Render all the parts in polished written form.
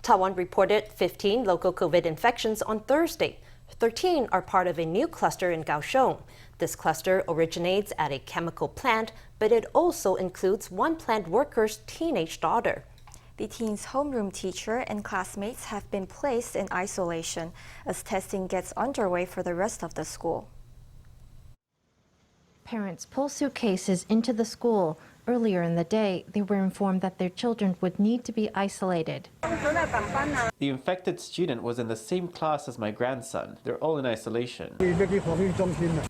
Taiwan reported 15 local COVID infections on Thursday. 13 are part of a new cluster in Kaohsiung. This cluster originates at a chemical plant, but it also includes one plant worker's teenage daughter. The teen's homeroom teacher and classmates have been placed in isolation as testing gets underway for the rest of the school. Parents pull suitcases into the school. Earlier in the day, they were informed that their children would need to be isolated. The infected student was in the same class as my grandson. They're all in isolation.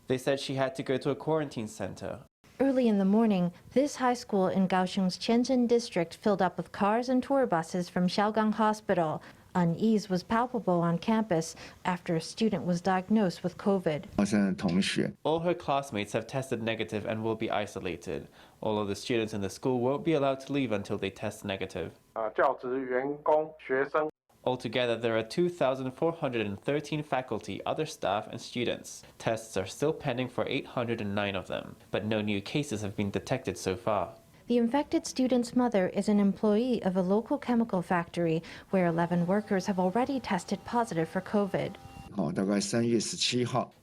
They said she had to go to a quarantine center. Early in the morning, this high school in Kaohsiung's Qianzhen district filled up with cars and tour buses from Siaogang Hospital. Unease was palpable on campus after a student was diagnosed with COVID. All her classmates have tested negative and will be isolated. All of the students in the school won't be allowed to leave until they test negative. Altogether, there are 2,413 faculty, other staff, and students. Tests are still pending for 809 of them, but no new cases have been detected so far. The infected student's mother is an employee of a local chemical factory where 11 workers have already tested positive for COVID.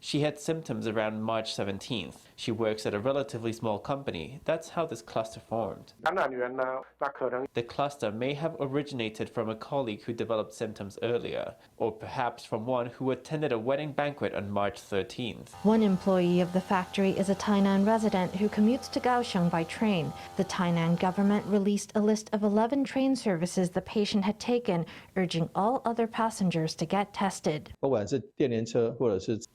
She had symptoms around March 17th. She works at a relatively small company. That's how this cluster formed. The cluster may have originated from a colleague who developed symptoms earlier, or perhaps from one who attended a wedding banquet on March 13th. One employee of the factory is a Tainan resident who commutes to Kaohsiung by train. The Tainan government released a list of 11 train services the patient had taken, urging all other passengers to get tested.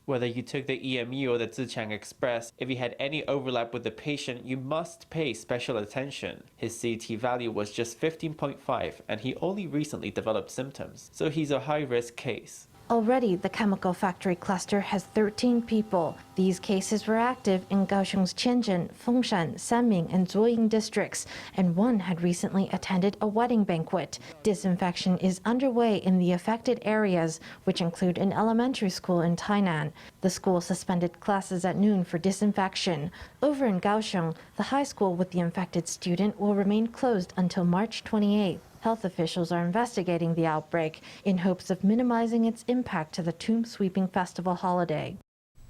Whether you took the EMU or the Ziqiang Express, if you had any overlap with the patient, you must pay special attention. His CT value was just 15.5, and he only recently developed symptoms, so he's a high-risk case. Already, the chemical factory cluster has 13 people. These cases were active in Kaohsiung's Qianzhen, Fengshan, Sanming, and Zuoying districts, and one had recently attended a wedding banquet. Disinfection is underway in the affected areas, which include an elementary school in Tainan. The school suspended classes at noon for disinfection. Over in Kaohsiung, the high school with the infected student will remain closed until March 28th. Health officials are investigating the outbreak in hopes of minimizing its impact to the Tomb Sweeping Festival holiday.